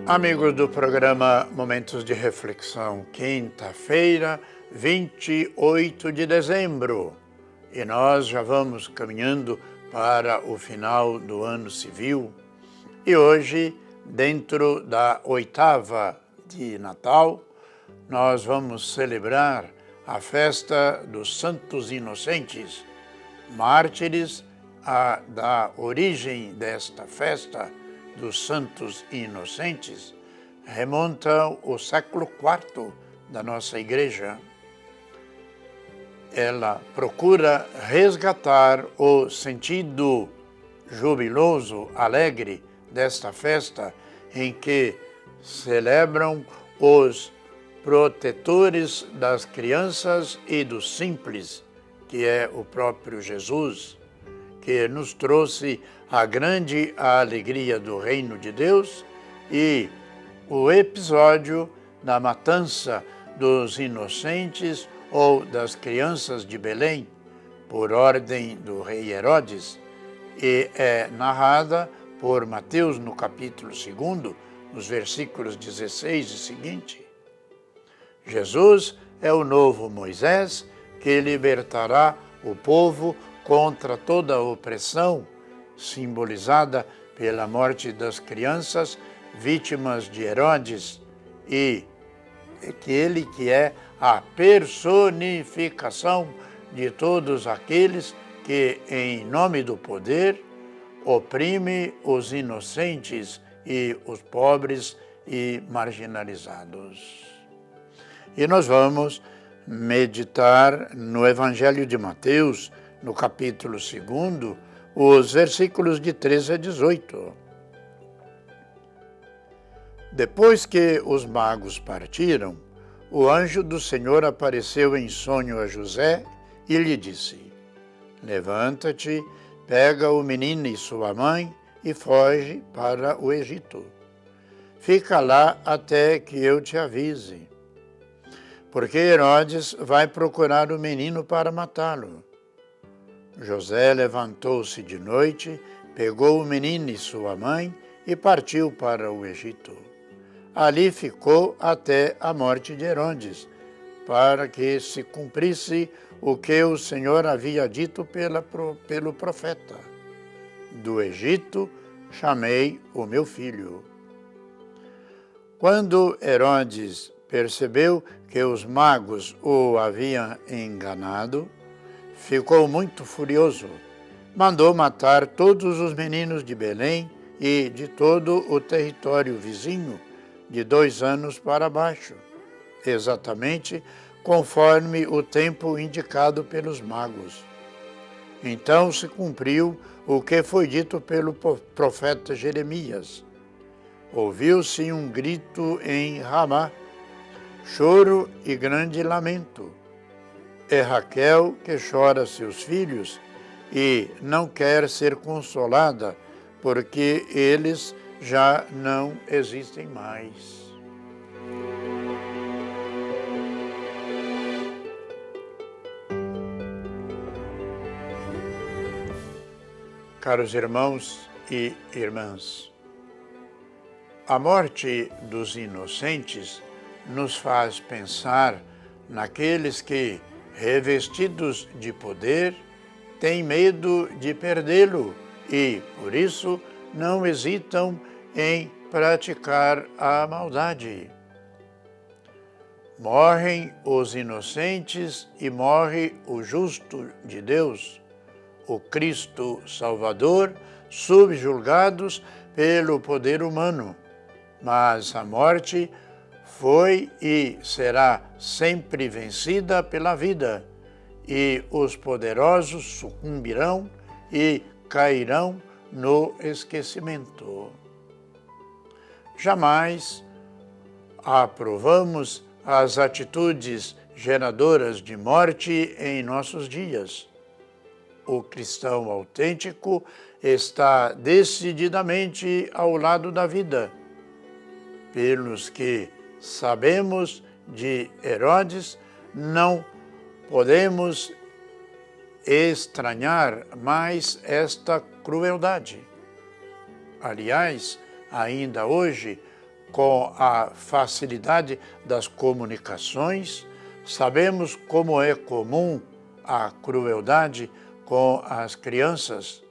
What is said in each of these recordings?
Amigos do programa Momentos de Reflexão, quinta-feira, 28 de dezembro. E nós já vamos caminhando para o final do ano civil. E hoje, dentro da oitava de Natal, nós vamos celebrar a festa dos Santos Inocentes, mártires. Da origem desta festa dos Santos Inocentes remonta ao século IV da nossa Igreja. Ela procura resgatar o sentido jubiloso, alegre desta festa em que celebram os protetores das crianças e dos simples, que é o próprio Jesus, que nos trouxe a grande alegria do reino de Deus, e o episódio da matança dos inocentes ou das crianças de Belém, por ordem do rei Herodes, e é narrada por Mateus no capítulo 2, nos versículos 16 e seguinte. Jesus é o novo Moisés que libertará o povo contra toda a opressão, simbolizada pela morte das crianças vítimas de Herodes, e ele que é a personificação de todos aqueles que, em nome do poder, oprime os inocentes e os pobres e marginalizados. E nós vamos meditar no Evangelho de Mateus, no capítulo 2, os versículos de 13 a 18. Depois que os magos partiram, o anjo do Senhor apareceu em sonho a José e lhe disse: Levanta-te, pega o menino e sua mãe e foge para o Egito. Fica lá até que eu te avise, porque Herodes vai procurar o menino para matá-lo. José levantou-se de noite, pegou o menino e sua mãe e partiu para o Egito. Ali ficou até a morte de Herodes, para que se cumprisse o que o Senhor havia dito pelo profeta: Do Egito chamei o meu filho. Quando Herodes percebeu que os magos o haviam enganado, ficou muito furioso. Mandou matar todos os meninos de Belém e de todo o território vizinho, de 2 anos para baixo, exatamente conforme o tempo indicado pelos magos. Então se cumpriu o que foi dito pelo profeta Jeremias. Ouviu-se um grito em Ramá, choro e grande lamento. É Raquel que chora seus filhos e não quer ser consolada, porque eles já não existem mais. Caros irmãos e irmãs, a morte dos inocentes nos faz pensar naqueles que, revestidos de poder, têm medo de perdê-lo e, por isso, não hesitam em praticar a maldade. Morrem os inocentes e morre o justo de Deus, o Cristo Salvador, subjulgados pelo poder humano. Mas a morte foi e será sempre vencida pela vida, e os poderosos sucumbirão e cairão no esquecimento. Jamais aprovamos as atitudes geradoras de morte em nossos dias. O cristão autêntico está decididamente ao lado da vida. Pelos que sabemos de Herodes, não podemos estranhar mais esta crueldade. Aliás, ainda hoje, com a facilidade das comunicações, sabemos como é comum a crueldade com as crianças,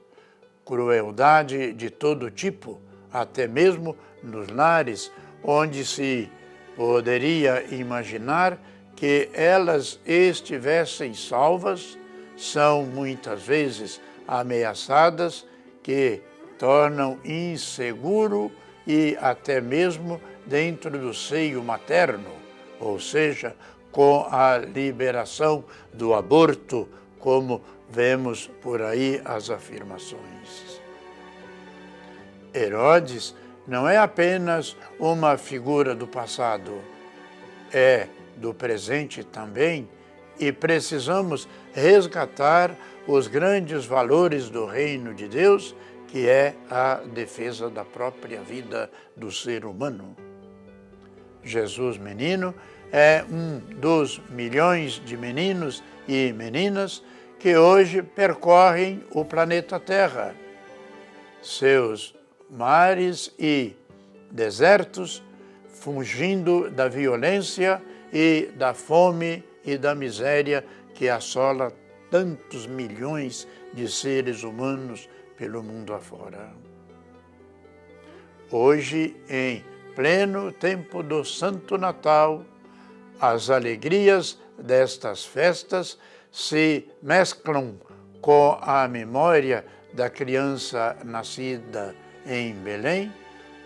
crueldade de todo tipo, até mesmo nos lares, onde se poderia imaginar que elas estivessem salvas, são muitas vezes ameaçadas, que tornam inseguro e até mesmo dentro do seio materno, ou seja, com a liberação do aborto, como vemos por aí as afirmações. Herodes não é apenas uma figura do passado, é do presente também, e precisamos resgatar os grandes valores do reino de Deus, que é a defesa da própria vida do ser humano. Jesus menino é um dos milhões de meninos e meninas que hoje percorrem o planeta Terra. Seus mares e desertos, fugindo da violência e da fome e da miséria que assola tantos milhões de seres humanos pelo mundo afora. Hoje, em pleno tempo do Santo Natal, as alegrias destas festas se mesclam com a memória da criança nascida em Belém,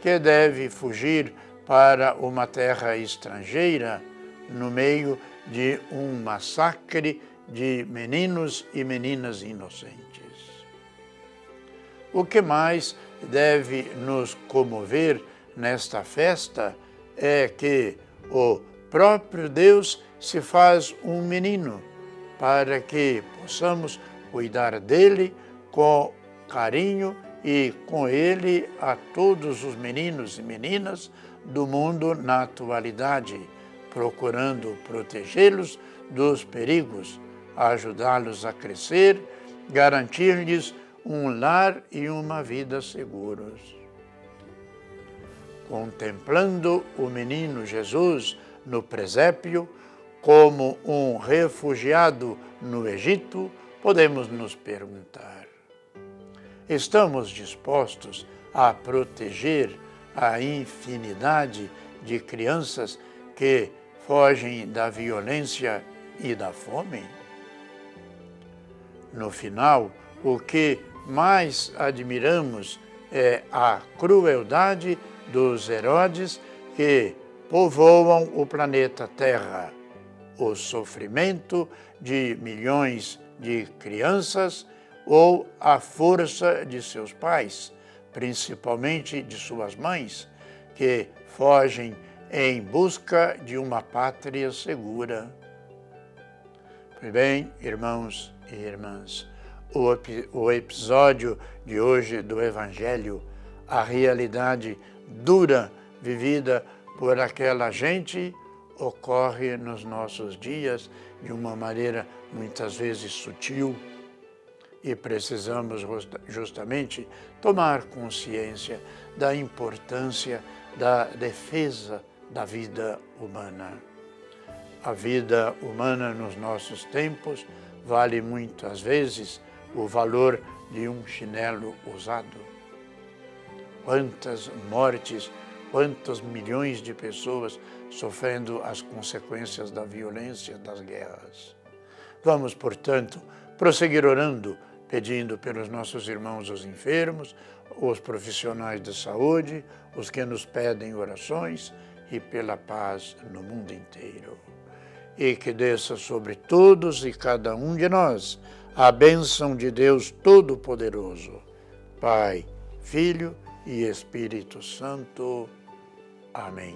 que deve fugir para uma terra estrangeira no meio de um massacre de meninos e meninas inocentes. O que mais deve nos comover nesta festa é que o próprio Deus se faz um menino, para que possamos cuidar dele com carinho e com ele a todos os meninos e meninas do mundo na atualidade, procurando protegê-los dos perigos, ajudá-los a crescer, garantir-lhes um lar e uma vida seguros. Contemplando o menino Jesus no presépio, como um refugiado no Egito, podemos nos perguntar: estamos dispostos a proteger a infinidade de crianças que fogem da violência e da fome? No final, o que mais admiramos é a crueldade dos Herodes que povoam o planeta Terra, o sofrimento de milhões de crianças ou a força de seus pais, principalmente de suas mães, que fogem em busca de uma pátria segura. Pois bem, irmãos e irmãs, o episódio de hoje do Evangelho, a realidade dura vivida por aquela gente, ocorre nos nossos dias de uma maneira muitas vezes sutil, e precisamos justamente tomar consciência da importância da defesa da vida humana. A vida humana nos nossos tempos vale muitas vezes o valor de um chinelo usado. Quantas mortes, quantos milhões de pessoas sofrendo as consequências da violência das guerras. Vamos, portanto, prosseguir orando, pedindo pelos nossos irmãos os enfermos, os profissionais de saúde, os que nos pedem orações e pela paz no mundo inteiro. E que desça sobre todos e cada um de nós a bênção de Deus Todo-Poderoso, Pai, Filho e Espírito Santo. Amém.